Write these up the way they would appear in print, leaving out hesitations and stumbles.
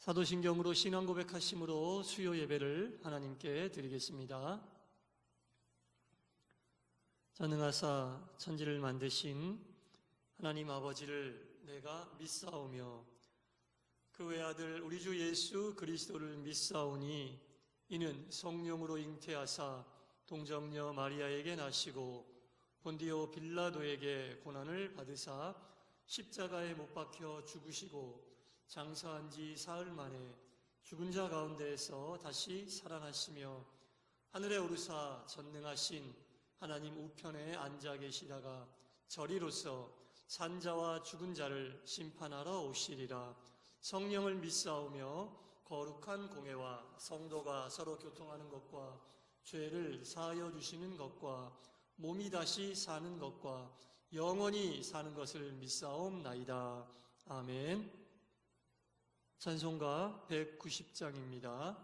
사도신경으로 신앙 고백하심으로 수요 예배를 하나님께 드리겠습니다. 전능하사 천지를 만드신 하나님 아버지를 내가 믿사오며 그 외아들 우리 주 예수 그리스도를 믿사오니 이는 성령으로 잉태하사 동정녀 마리아에게 나시고 본디오 빌라도에게 고난을 받으사 십자가에 못 박혀 죽으시고 장사한 지 사흘 만에 죽은 자 가운데에서 다시 살아나시며 하늘에 오르사 전능하신 하나님 우편에 앉아 계시다가 저리로서 산자와 죽은 자를 심판하러 오시리라. 성령을 믿사오며 거룩한 공회와 성도가 서로 교통하는 것과 죄를 사하여 주시는 것과 몸이 다시 사는 것과 영원히 사는 것을 믿사옵나이다. 아멘. 찬송가 190장입니다.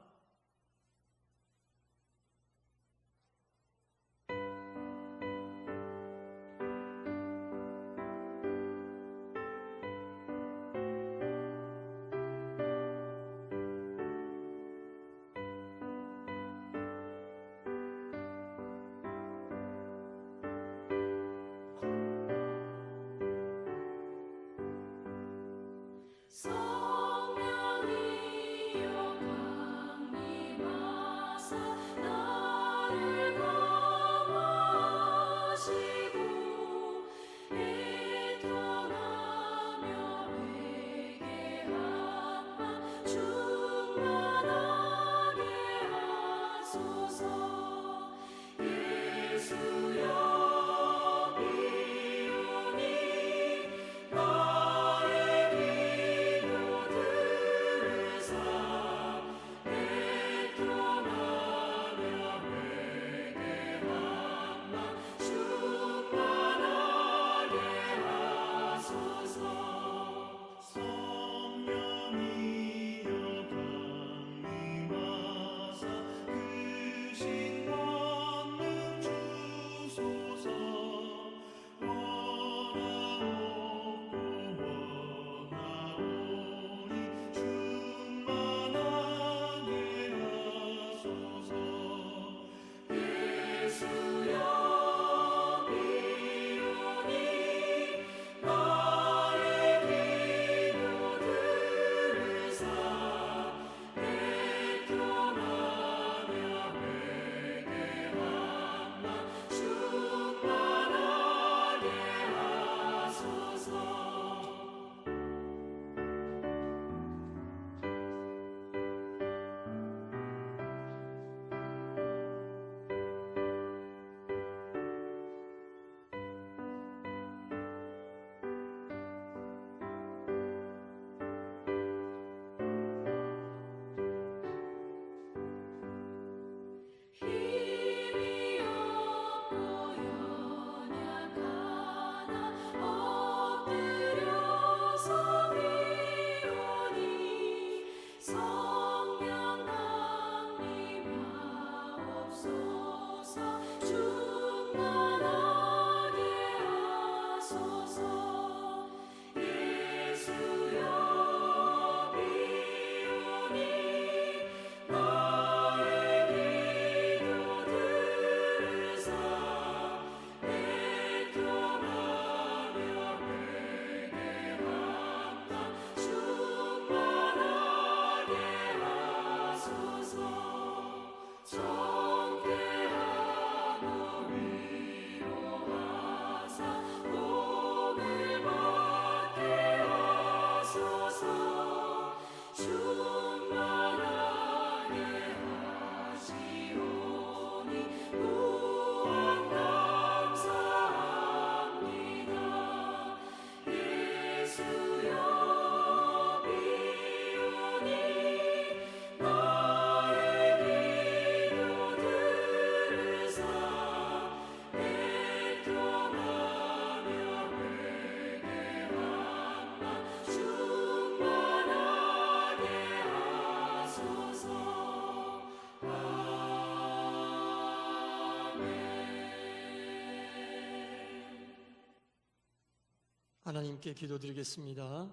하나님께 기도드리겠습니다.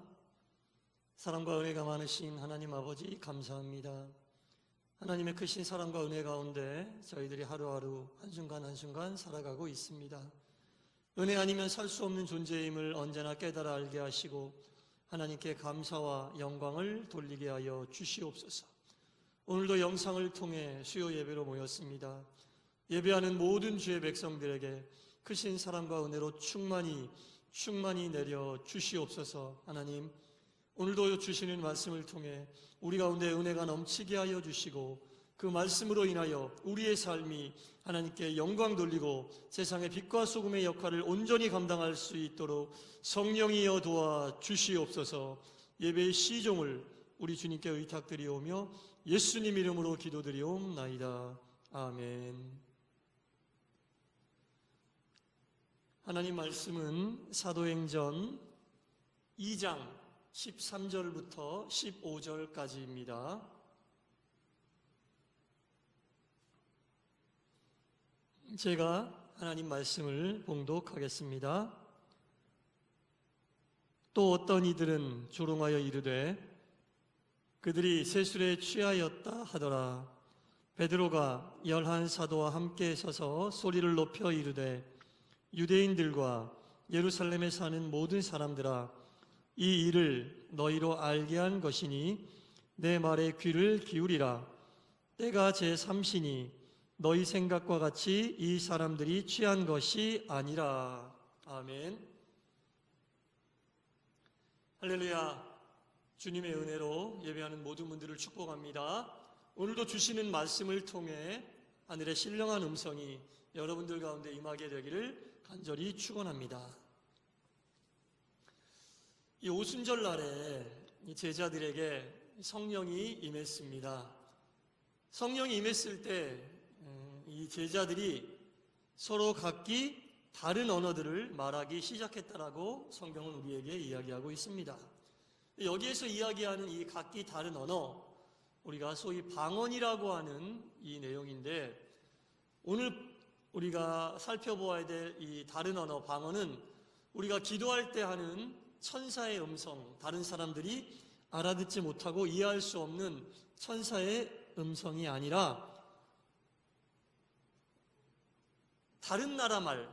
사랑과 은혜가 많으신 하나님 아버지 감사합니다. 하나님의 크신 사랑과 은혜 가운데 저희들이 하루하루 한순간 한순간 살아가고 있습니다. 은혜 아니면 살 수 없는 존재임을 언제나 깨달아 알게 하시고 하나님께 감사와 영광을 돌리게 하여 주시옵소서. 오늘도 영상을 통해 수요 예배로 모였습니다. 예배하는 모든 주의 백성들에게 크신 사랑과 은혜로 충만히 내려 주시옵소서. 하나님, 오늘도 주시는 말씀을 통해 우리 가운데 은혜가 넘치게 하여 주시고 그 말씀으로 인하여 우리의 삶이 하나님께 영광 돌리고 세상의 빛과 소금의 역할을 온전히 감당할 수 있도록 성령이여 도와 주시옵소서. 예배의 시종을 우리 주님께 의탁드리오며 예수님 이름으로 기도드리옵나이다. 아멘. 하나님 말씀은 사도행전 2장 13절부터 15절까지입니다. 제가 하나님 말씀을 봉독하겠습니다. 또 어떤 이들은 조롱하여 이르되 그들이 세술에 취하였다 하더라. 베드로가 11 사도와 함께 서서 소리를 높여 이르되 유대인들과 예루살렘에 사는 모든 사람들아, 이 일을 너희로 알게 한 것이니 내 말에 귀를 기울이라. 때가 제3시니 너희 생각과 같이 이 사람들이 취한 것이 아니라. 아멘. 할렐루야. 주님의 은혜로 예배하는 모든 분들을 축복합니다. 오늘도 주시는 말씀을 통해 하늘의 신령한 음성이 여러분들 가운데 임하게 되기를 간절히 축원합니다. 이 오순절 날에 제자들에게 성령이 임했습니다. 성령이 임했을 때 이 제자들이 서로 각기 다른 언어들을 말하기 시작했다라고 성경은 우리에게 이야기하고 있습니다. 여기에서 이야기하는 이 각기 다른 언어, 우리가 소위 방언이라고 하는 이 내용인데, 오늘 우리가 살펴보아야 될 이 다른 언어, 방언은 우리가 기도할 때 하는 천사의 음성, 다른 사람들이 알아듣지 못하고 이해할 수 없는 천사의 음성이 아니라 다른 나라 말,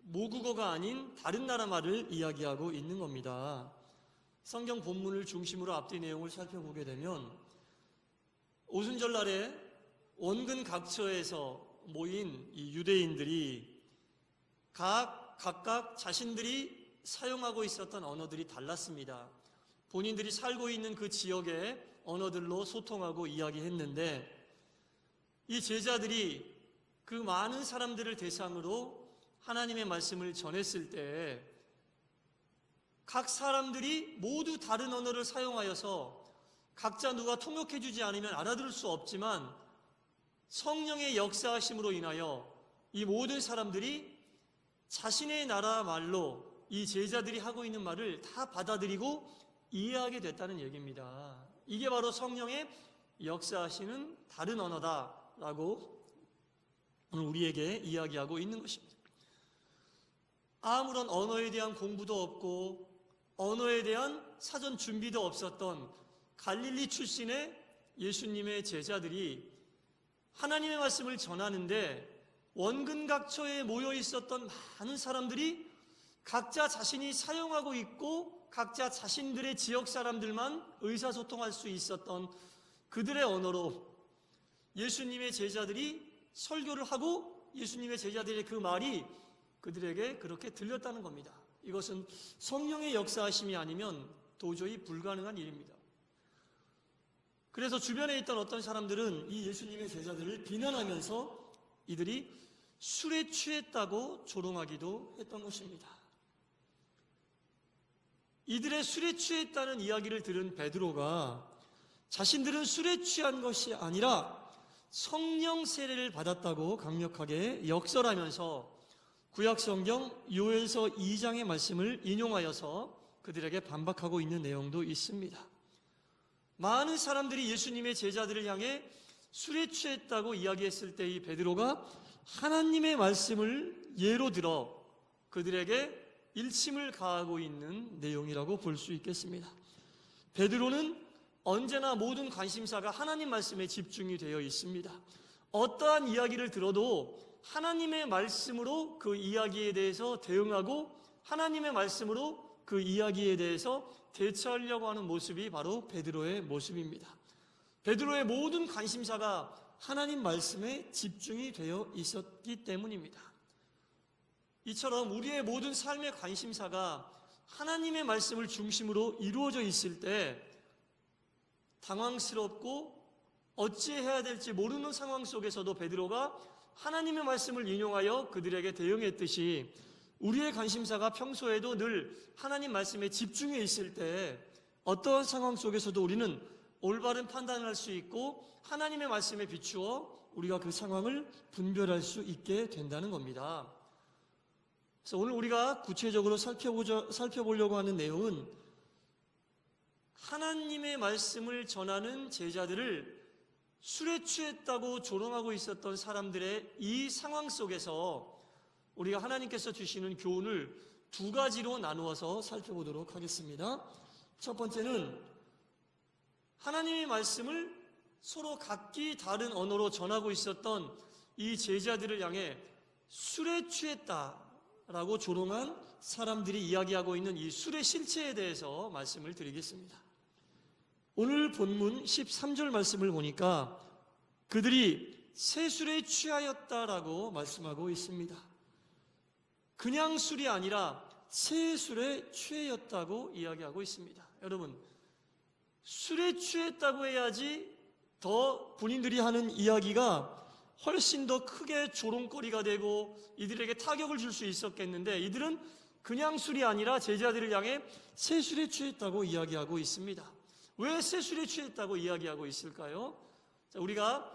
모국어가 아닌 다른 나라 말을 이야기하고 있는 겁니다. 성경 본문을 중심으로 앞뒤 내용을 살펴보게 되면 오순절 날에 원근 각처에서 모인 이 유대인들이 각각 자신들이 사용하고 있었던 언어들이 달랐습니다. 본인들이 살고 있는 그 지역의 언어들로 소통하고 이야기했는데, 이 제자들이 그 많은 사람들을 대상으로 하나님의 말씀을 전했을 때 각 사람들이 모두 다른 언어를 사용하여서 각자 누가 통역해 주지 않으면 알아들을 수 없지만 성령의 역사하심으로 인하여 이 모든 사람들이 자신의 나라 말로 이 제자들이 하고 있는 말을 다 받아들이고 이해하게 됐다는 얘기입니다. 이게 바로 성령의 역사하시는 다른 언어다라고 오늘 우리에게 이야기하고 있는 것입니다. 아무런 언어에 대한 공부도 없고 언어에 대한 사전 준비도 없었던 갈릴리 출신의 예수님의 제자들이 하나님의 말씀을 전하는데 원근 각처에 모여 있었던 많은 사람들이 각자 자신이 사용하고 있고 각자 자신들의 지역 사람들만 의사소통할 수 있었던 그들의 언어로 예수님의 제자들이 설교를 하고 예수님의 제자들의 그 말이 그들에게 그렇게 들렸다는 겁니다. 이것은 성령의 역사하심이 아니면 도저히 불가능한 일입니다. 그래서 주변에 있던 어떤 사람들은 이 예수님의 제자들을 비난하면서 이들이 술에 취했다고 조롱하기도 했던 것입니다. 이들의 술에 취했다는 이야기를 들은 베드로가 자신들은 술에 취한 것이 아니라 성령 세례를 받았다고 강력하게 역설하면서 구약성경 요엘서 2장의 말씀을 인용하여서 그들에게 반박하고 있는 내용도 있습니다. 많은 사람들이 예수님의 제자들을 향해 술에 취했다고 이야기했을 때 이 베드로가 하나님의 말씀을 예로 들어 그들에게 일침을 가하고 있는 내용이라고 볼 수 있겠습니다. 베드로는 언제나 모든 관심사가 하나님 말씀에 집중이 되어 있습니다. 어떠한 이야기를 들어도 하나님의 말씀으로 그 이야기에 대해서 대응하고 하나님의 말씀으로 그 이야기에 대해서 대처하려고 하는 모습이 바로 베드로의 모습입니다. 베드로의 모든 관심사가 하나님 말씀에 집중이 되어 있었기 때문입니다. 이처럼 우리의 모든 삶의 관심사가 하나님의 말씀을 중심으로 이루어져 있을 때 당황스럽고 어찌해야 될지 모르는 상황 속에서도 베드로가 하나님의 말씀을 인용하여 그들에게 대응했듯이 우리의 관심사가 평소에도 늘 하나님 말씀에 집중해 있을 때 어떠한 상황 속에서도 우리는 올바른 판단을 할 수 있고 하나님의 말씀에 비추어 우리가 그 상황을 분별할 수 있게 된다는 겁니다. 그래서 오늘 우리가 구체적으로 살펴보려고 하는 내용은 하나님의 말씀을 전하는 제자들을 술에 취했다고 조롱하고 있었던 사람들의 이 상황 속에서 우리가 하나님께서 주시는 교훈을 두 가지로 나누어서 살펴보도록 하겠습니다. 첫 번째는 하나님의 말씀을 서로 각기 다른 언어로 전하고 있었던 이 제자들을 향해 술에 취했다라고 조롱한 사람들이 이야기하고 있는 이 술의 실체에 대해서 말씀을 드리겠습니다. 오늘 본문 13절 말씀을 보니까 그들이 새술에 취하였다라고 말씀하고 있습니다. 그냥 술이 아니라 새술에 취하였다고 이야기하고 있습니다. 여러분, 술에 취했다고 해야지 더 본인들이 하는 이야기가 훨씬 더 크게 조롱거리가 되고 이들에게 타격을 줄 수 있었겠는데 이들은 그냥 술이 아니라 제자들을 향해 새술에 취했다고 이야기하고 있습니다. 왜 새술에 취했다고 이야기하고 있을까요? 자, 우리가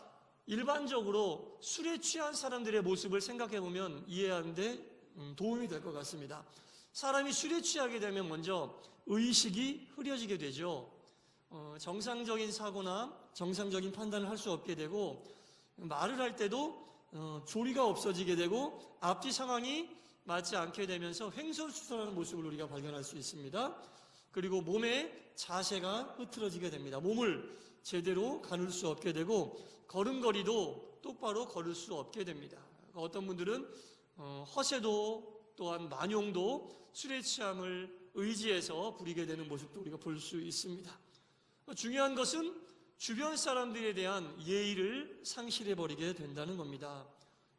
일반적으로 술에 취한 사람들의 모습을 생각해 보면 이해하는데 도움이 될 것 같습니다. 사람이 술에 취하게 되면 먼저 의식이 흐려지게 되죠. 정상적인 사고나 정상적인 판단을 할 수 없게 되고 말을 할 때도 조리가 없어지게 되고 앞뒤 상황이 맞지 않게 되면서 횡설수설하는 모습을 우리가 발견할 수 있습니다. 그리고 몸의 자세가 흐트러지게 됩니다. 몸을 제대로 가눌 수 없게 되고 걸음걸이도 똑바로 걸을 수 없게 됩니다. 어떤 분들은 허세도 또한 만용도 술에 취함을 의지해서 부리게 되는 모습도 우리가 볼 수 있습니다. 중요한 것은 주변 사람들에 대한 예의를 상실해버리게 된다는 겁니다.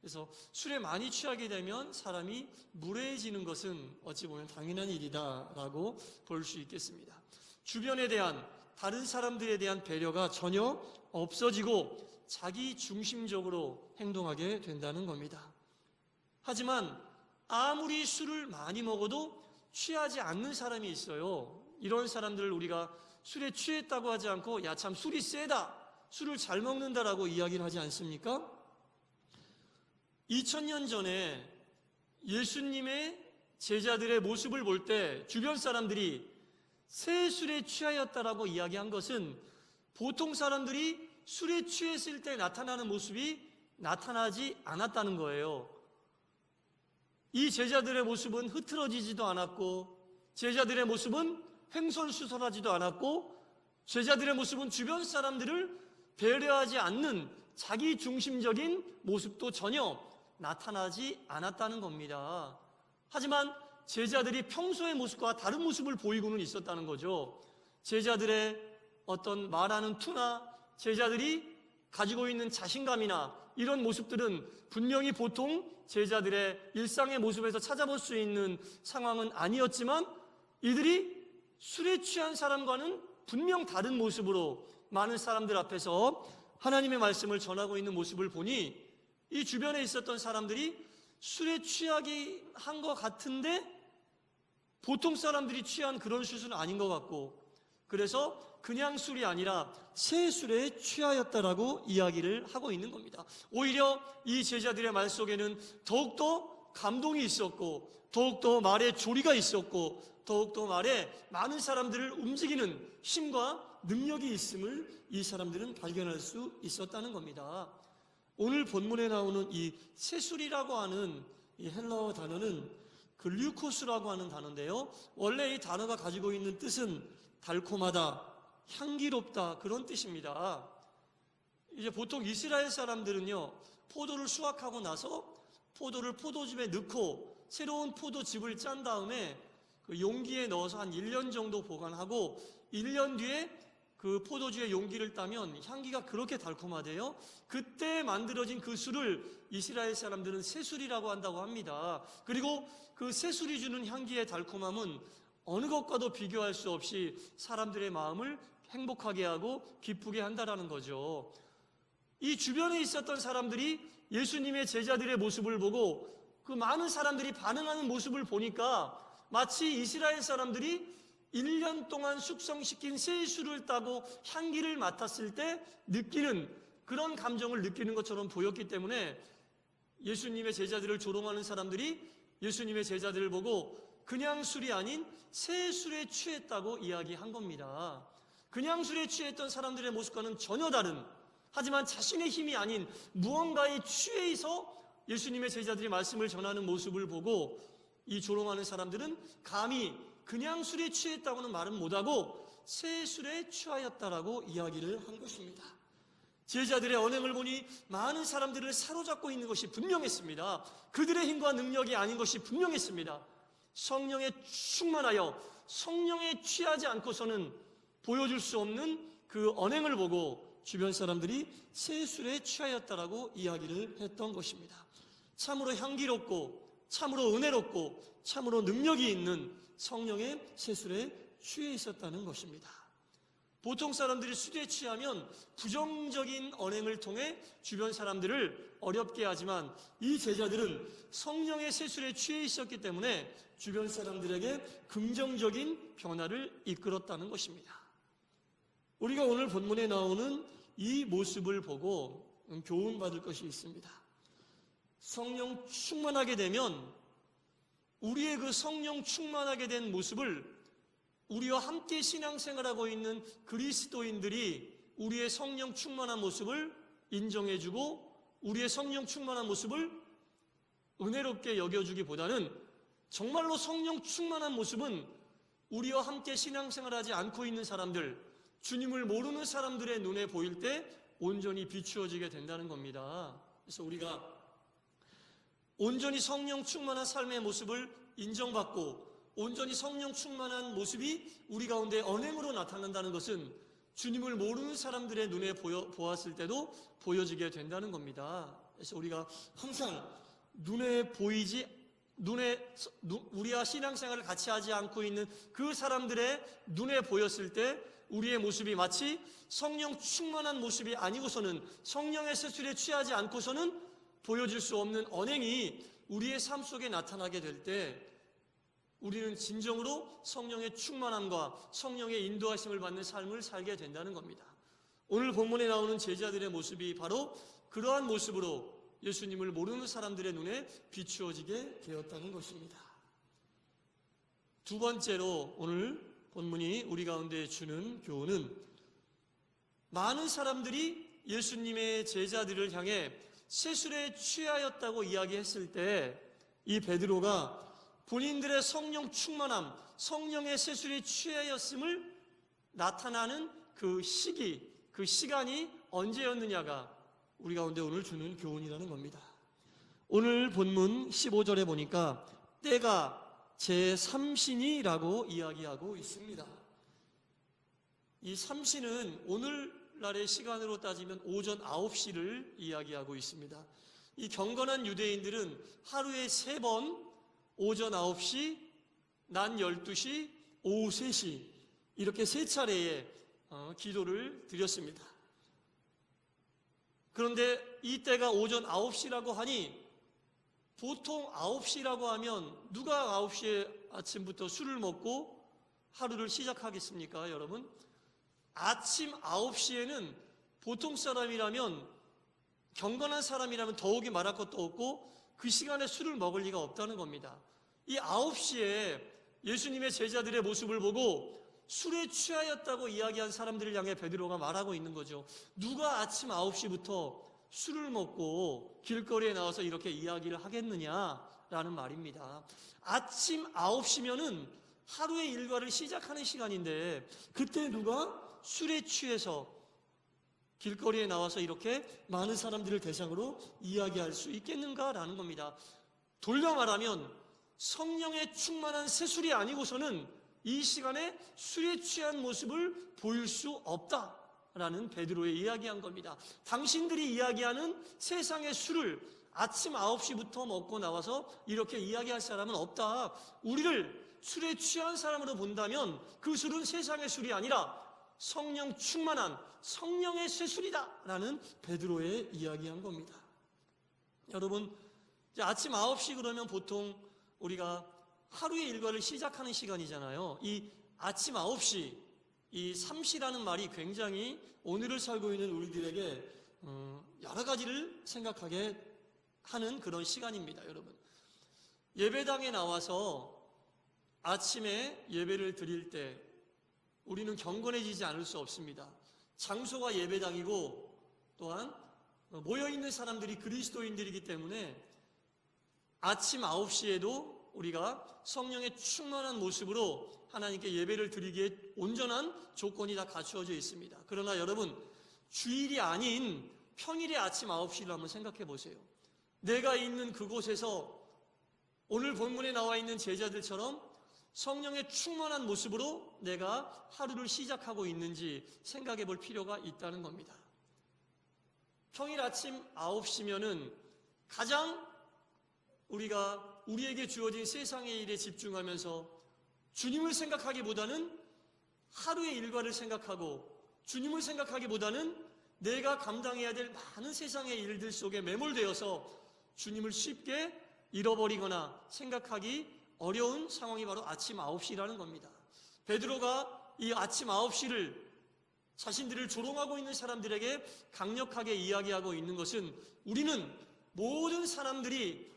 그래서 술에 많이 취하게 되면 사람이 무례해지는 것은 어찌 보면 당연한 일이다라고 볼 수 있겠습니다. 주변에 대한 다른 사람들에 대한 배려가 전혀 없어지고 자기 중심적으로 행동하게 된다는 겁니다. 하지만 아무리 술을 많이 먹어도 취하지 않는 사람이 있어요. 이런 사람들을 우리가 술에 취했다고 하지 않고 야 참 술이 세다, 술을 잘 먹는다라고 이야기를 하지 않습니까? 2000년 전에 예수님의 제자들의 모습을 볼 때 주변 사람들이 새 술에 취하였다라고 이야기한 것은 보통 사람들이 술에 취했을 때 나타나는 모습이 나타나지 않았다는 거예요. 이 제자들의 모습은 흐트러지지도 않았고 제자들의 모습은 횡설수설하지도 않았고 제자들의 모습은 주변 사람들을 배려하지 않는 자기 중심적인 모습도 전혀 나타나지 않았다는 겁니다. 하지만 제자들이 평소의 모습과 다른 모습을 보이고는 있었다는 거죠. 제자들의 어떤 말하는 투나 제자들이 가지고 있는 자신감이나 이런 모습들은 분명히 보통 제자들의 일상의 모습에서 찾아볼 수 있는 상황은 아니었지만 이들이 술에 취한 사람과는 분명 다른 모습으로 많은 사람들 앞에서 하나님의 말씀을 전하고 있는 모습을 보니 이 주변에 있었던 사람들이 술에 취하게 한 것 같은데 보통 사람들이 취한 그런 수준은 아닌 것 같고 그래서 그냥 술이 아니라 새 술에 취하였다라고 이야기를 하고 있는 겁니다. 오히려 이 제자들의 말 속에는 더욱더 감동이 있었고 더욱더 말에 조리가 있었고 더욱더 말에 많은 사람들을 움직이는 힘과 능력이 있음을 이 사람들은 발견할 수 있었다는 겁니다. 오늘 본문에 나오는 이 새술이라고 하는 이 헬라어 단어는 글류코스라고 하는 단어인데요. 원래 이 단어가 가지고 있는 뜻은 달콤하다, 향기롭다, 그런 뜻입니다. 이제 보통 이스라엘 사람들은요, 포도를 수확하고 나서 포도를 포도즙에 넣고 새로운 포도즙을 짠 다음에 그 용기에 넣어서 한 1년 정도 보관하고 1년 뒤에 그 포도주의 용기를 따면 향기가 그렇게 달콤하대요. 그때 만들어진 그 술을 이스라엘 사람들은 새술이라고 한다고 합니다. 그리고 그 새술이 주는 향기의 달콤함은 어느 것과도 비교할 수 없이 사람들의 마음을 행복하게 하고 기쁘게 한다라는 거죠. 이 주변에 있었던 사람들이 예수님의 제자들의 모습을 보고 그 많은 사람들이 반응하는 모습을 보니까 마치 이스라엘 사람들이 1년 동안 숙성시킨 새 술을 따고 향기를 맡았을 때 느끼는 그런 감정을 느끼는 것처럼 보였기 때문에 예수님의 제자들을 조롱하는 사람들이 예수님의 제자들을 보고 그냥 술이 아닌 새 술에 취했다고 이야기한 겁니다. 그냥 술에 취했던 사람들의 모습과는 전혀 다른, 하지만 자신의 힘이 아닌 무언가에 취해서 예수님의 제자들이 말씀을 전하는 모습을 보고 이 조롱하는 사람들은 감히 그냥 술에 취했다고는 말은 못하고 새 술에 취하였다라고 이야기를 한 것입니다. 제자들의 언행을 보니 많은 사람들을 사로잡고 있는 것이 분명했습니다. 그들의 힘과 능력이 아닌 것이 분명했습니다. 성령에 충만하여 성령에 취하지 않고서는 보여줄 수 없는 그 언행을 보고 주변 사람들이 새 술에 취하였다라고 이야기를 했던 것입니다. 참으로 향기롭고 참으로 은혜롭고 참으로 능력이 있는 성령의 새 술에 취해 있었다는 것입니다. 보통 사람들이 술에 취하면 부정적인 언행을 통해 주변 사람들을 어렵게 하지만 이 제자들은 성령의 새 술에 취해 있었기 때문에 주변 사람들에게 긍정적인 변화를 이끌었다는 것입니다. 우리가 오늘 본문에 나오는 이 모습을 보고 교훈받을 것이 있습니다. 성령 충만하게 되면 우리의 그 성령 충만하게 된 모습을 우리와 함께 신앙생활하고 있는 그리스도인들이 우리의 성령 충만한 모습을 인정해주고 우리의 성령 충만한 모습을 은혜롭게 여겨주기보다는 정말로 성령 충만한 모습은 우리와 함께 신앙생활하지 않고 있는 사람들, 주님을 모르는 사람들의 눈에 보일 때 온전히 비추어지게 된다는 겁니다. 그래서 우리가 온전히 성령 충만한 삶의 모습을 인정받고 온전히 성령 충만한 모습이 우리 가운데 언행으로 나타난다는 것은 주님을 모르는 사람들의 눈에 보았을 때도 보여지게 된다는 겁니다. 그래서 우리가 항상 우리와 신앙생활을 같이 하지 않고 있는 그 사람들의 눈에 보였을 때 우리의 모습이 마치 성령 충만한 모습이 아니고서는 성령의 세술에 취하지 않고서는 보여줄 수 없는 언행이 우리의 삶 속에 나타나게 될 때 우리는 진정으로 성령의 충만함과 성령의 인도하심을 받는 삶을 살게 된다는 겁니다. 오늘 본문에 나오는 제자들의 모습이 바로 그러한 모습으로 예수님을 모르는 사람들의 눈에 비추어지게 되었다는 것입니다. 두 번째로 오늘 본문이 우리 가운데 주는 교훈은 많은 사람들이 예수님의 제자들을 향해 세술에 취하였다고 이야기했을 때 이 베드로가 본인들의 성령 충만함, 성령의 세술에 취하였음을 나타나는 그 시기, 그 시간이 언제였느냐가 우리 가운데 오늘 주는 교훈이라는 겁니다. 오늘 본문 15절에 보니까 때가 제3신이라고 이야기하고 있습니다. 이 3신은 오늘날의 시간으로 따지면 오전 9시를 이야기하고 있습니다. 이 경건한 유대인들은 하루에 3번 오전 9시, 낮 12시, 오후 3시 이렇게 3차례의 기도를 드렸습니다. 그런데 이 때가 오전 9시라고 하니 보통 9시라고 하면 누가 9시에 아침부터 술을 먹고 하루를 시작하겠습니까, 여러분? 아침 9시에는 보통 사람이라면, 경건한 사람이라면 더욱이 말할 것도 없고 그 시간에 술을 먹을 리가 없다는 겁니다. 이 9시에 예수님의 제자들의 모습을 보고 술에 취하였다고 이야기한 사람들을 향해 베드로가 말하고 있는 거죠. 누가 아침 9시부터 술을 먹고 길거리에 나와서 이렇게 이야기를 하겠느냐라는 말입니다. 아침 9시면은 하루의 일과를 시작하는 시간인데 그때 누가 술에 취해서 길거리에 나와서 이렇게 많은 사람들을 대상으로 이야기할 수 있겠는가라는 겁니다. 돌려 말하면 성령에 충만한 새술이 아니고서는 이 시간에 술에 취한 모습을 보일 수 없다라는 베드로의 이야기한 겁니다. 당신들이 이야기하는 세상의 술을 아침 9시부터 먹고 나와서 이렇게 이야기할 사람은 없다. 우리를 술에 취한 사람으로 본다면 그 술은 세상의 술이 아니라 성령 충만한 성령의 쇠술이다 라는 베드로의 이야기한 겁니다. 여러분, 이제 아침 9시 그러면 보통 우리가 하루의 일과를 시작하는 시간이잖아요. 이 아침 9시, 이 삼시라는 말이 굉장히 오늘을 살고 있는 우리들에게 여러 가지를 생각하게 하는 그런 시간입니다. 여러분, 예배당에 나와서 아침에 예배를 드릴 때 우리는 경건해지지 않을 수 없습니다. 장소가 예배당이고 또한 모여있는 사람들이 그리스도인들이기 때문에 아침 9시에도 우리가 성령의 충만한 모습으로 하나님께 예배를 드리기에 온전한 조건이 다 갖추어져 있습니다. 그러나 여러분, 주일이 아닌 평일의 아침 9시를 한번 생각해 보세요. 내가 있는 그곳에서 오늘 본문에 나와 있는 제자들처럼 성령의 충만한 모습으로 내가 하루를 시작하고 있는지 생각해 볼 필요가 있다는 겁니다. 평일 아침 9시면은 가장 우리에게 주어진 세상의 일에 집중하면서 주님을 생각하기보다는 하루의 일과를 생각하고 주님을 생각하기보다는 내가 감당해야 될 많은 세상의 일들 속에 매몰되어서 주님을 쉽게 잃어버리거나 생각하기 어려운 상황이 바로 아침 9시라는 겁니다. 베드로가 이 아침 9시를 자신들을 조롱하고 있는 사람들에게 강력하게 이야기하고 있는 것은 우리는 모든 사람들이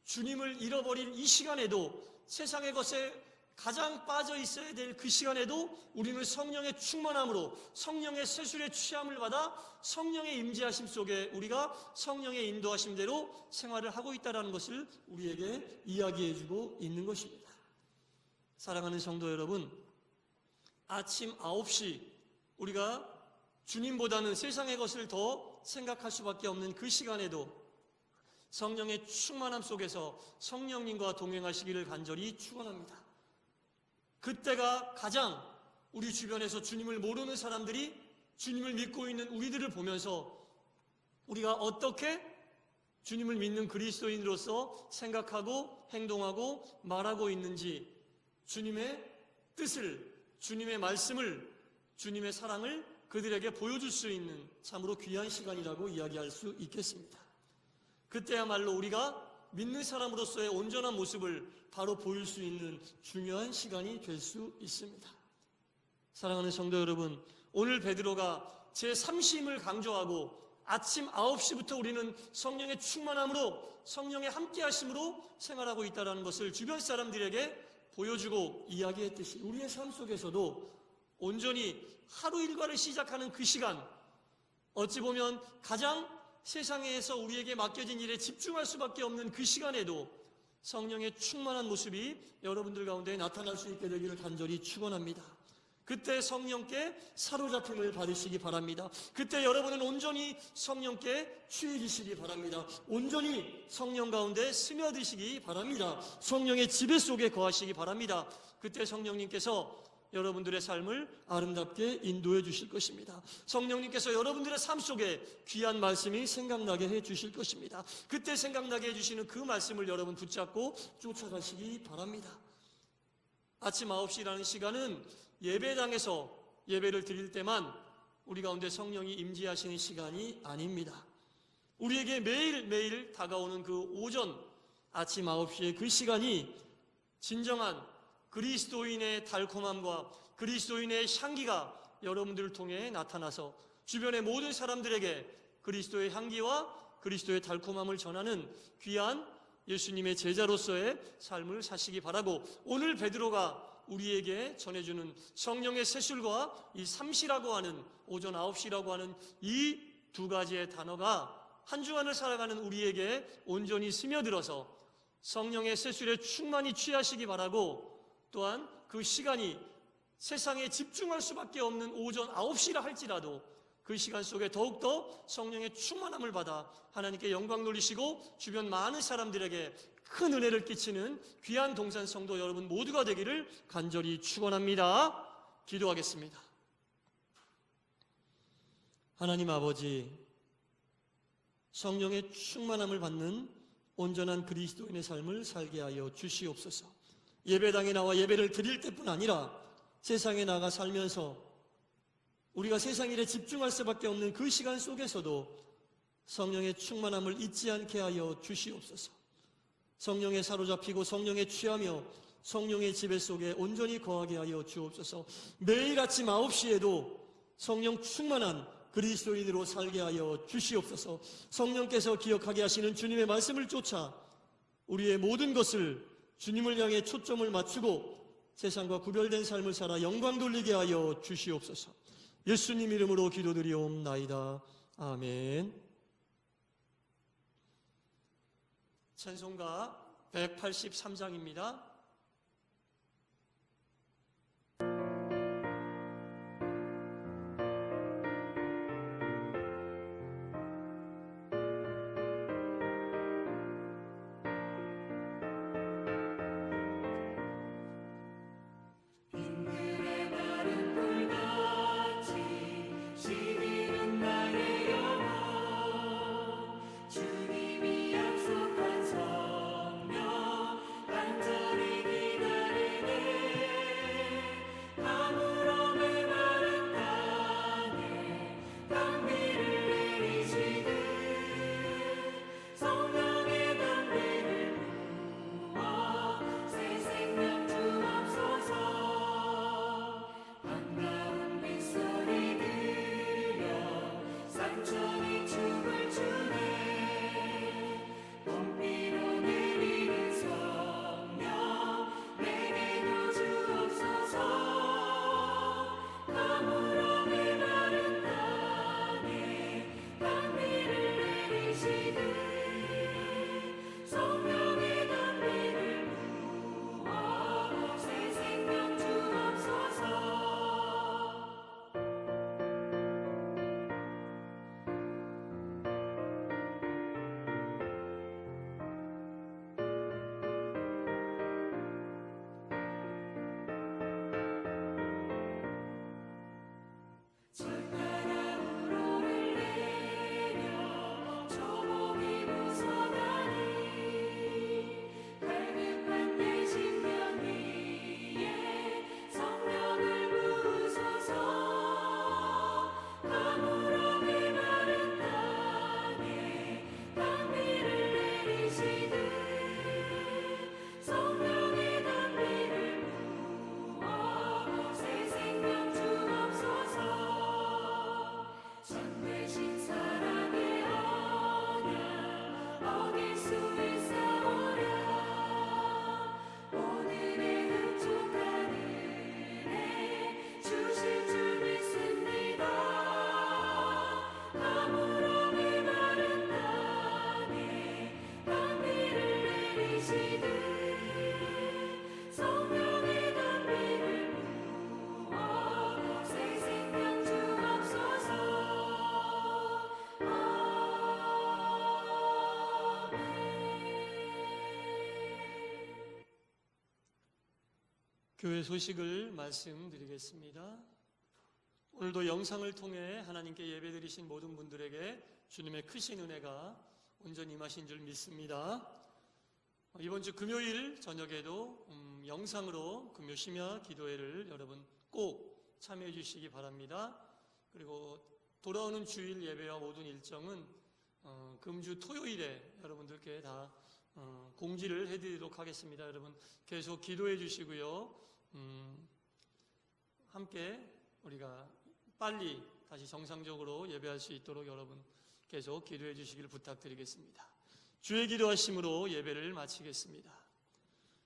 주님을 잃어버린 이 시간에도 세상의 것에 가장 빠져 있어야 될 그 시간에도 우리는 성령의 충만함으로 성령의 세술에 취함을 받아 성령의 임재하심 속에 우리가 성령의 인도하심대로 생활을 하고 있다는 것을 우리에게 이야기해주고 있는 것입니다. 사랑하는 성도 여러분, 아침 9시 우리가 주님보다는 세상의 것을 더 생각할 수밖에 없는 그 시간에도 성령의 충만함 속에서 성령님과 동행하시기를 간절히 축원합니다. 그때가 가장 우리 주변에서 주님을 모르는 사람들이 주님을 믿고 있는 우리들을 보면서 우리가 어떻게 주님을 믿는 그리스도인으로서 생각하고 행동하고 말하고 있는지 주님의 뜻을, 주님의 말씀을, 주님의 사랑을 그들에게 보여줄 수 있는 참으로 귀한 시간이라고 이야기할 수 있겠습니다. 그때야말로 우리가 믿는 사람으로서의 온전한 모습을 바로 보일 수 있는 중요한 시간이 될 수 있습니다. 사랑하는 성도 여러분, 오늘 베드로가 제3심을 강조하고 아침 9시부터 우리는 성령의 충만함으로 성령의 함께하심으로 생활하고 있다는 것을 주변 사람들에게 보여주고 이야기했듯이 우리의 삶 속에서도 온전히 하루 일과를 시작하는 그 시간, 어찌 보면 가장 세상에서 우리에게 맡겨진 일에 집중할 수밖에 없는 그 시간에도 성령의 충만한 모습이 여러분들 가운데 나타날 수 있게 되기를 간절히 축원합니다. 그때 성령께 사로잡힘을 받으시기 바랍니다. 그때 여러분은 온전히 성령께 취해지시기 바랍니다. 온전히 성령 가운데 스며드시기 바랍니다. 성령의 지배 속에 거하시기 바랍니다. 그때 성령님께서 여러분들의 삶을 아름답게 인도해 주실 것입니다. 성령님께서 여러분들의 삶 속에 귀한 말씀이 생각나게 해 주실 것입니다. 그때 생각나게 해주시는 그 말씀을 여러분 붙잡고 쫓아가시기 바랍니다. 아침 9시라는 시간은 예배당에서 예배를 드릴 때만 우리 가운데 성령이 임재하시는 시간이 아닙니다. 우리에게 매일매일 다가오는 그 오전 아침 9시의 그 시간이 진정한 그리스도인의 달콤함과 그리스도인의 향기가 여러분들을 통해 나타나서 주변의 모든 사람들에게 그리스도의 향기와 그리스도의 달콤함을 전하는 귀한 예수님의 제자로서의 삶을 사시기 바라고, 오늘 베드로가 우리에게 전해주는 성령의 세술과 이 삼시라고 하는 오전 9시라고 하는 이 두 가지의 단어가 한 주간을 살아가는 우리에게 온전히 스며들어서 성령의 세술에 충만히 취하시기 바라고, 또한 그 시간이 세상에 집중할 수밖에 없는 오전 9시라 할지라도 그 시간 속에 더욱더 성령의 충만함을 받아 하나님께 영광 돌리시고 주변 많은 사람들에게 큰 은혜를 끼치는 귀한 동산 성도 여러분 모두가 되기를 간절히 축원합니다. 기도하겠습니다. 하나님 아버지, 성령의 충만함을 받는 온전한 그리스도인의 삶을 살게 하여 주시옵소서. 예배당에 나와 예배를 드릴 때뿐 아니라 세상에 나가 살면서 우리가 세상 일에 집중할 수밖에 없는 그 시간 속에서도 성령의 충만함을 잊지 않게 하여 주시옵소서. 성령에 사로잡히고 성령에 취하며 성령의 지배 속에 온전히 거하게 하여 주옵소서. 매일 아침 9시에도 성령 충만한 그리스도인으로 살게 하여 주시옵소서. 성령께서 기억하게 하시는 주님의 말씀을 쫓아 우리의 모든 것을 주님을 향해 초점을 맞추고 세상과 구별된 삶을 살아 영광 돌리게 하여 주시옵소서. 예수님 이름으로 기도드리옵나이다. 아멘. 찬송가 183장입니다. 교회 소식을 말씀드리겠습니다. 오늘도 영상을 통해 하나님께 예배드리신 모든 분들에게 주님의 크신 은혜가 온전히 임하신 줄 믿습니다. 이번 주 금요일 저녁에도 영상으로 금요 심야 기도회를 여러분 꼭 참여해 주시기 바랍니다. 그리고 돌아오는 주일 예배와 모든 일정은 금주 토요일에 여러분들께 다 공지를 해드리도록 하겠습니다. 여러분 계속 기도해 주시고요. 함께 우리가 빨리 다시 정상적으로 예배할 수 있도록 여러분 계속 기도해 주시기를 부탁드리겠습니다. 주의 기도하심으로 예배를 마치겠습니다.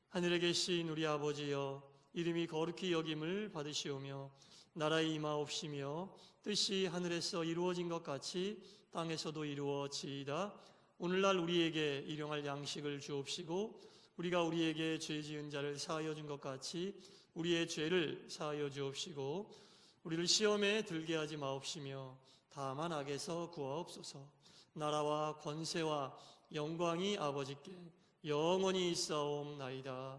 하늘에 계신 우리 아버지여, 이름이 거룩히 여김을 받으시오며 나라의 임하옵시며 뜻이 하늘에서 이루어진 것 같이 땅에서도 이루어지이다. 오늘날 우리에게 일용할 양식을 주옵시고 우리가 우리에게 죄 지은 자를 사하여 준 것 같이 우리의 죄를 사하여 주옵시고 우리를 시험에 들게 하지 마옵시며 다만 악에서 구하옵소서. 나라와 권세와 영광이 아버지께 영원히 있사옵나이다.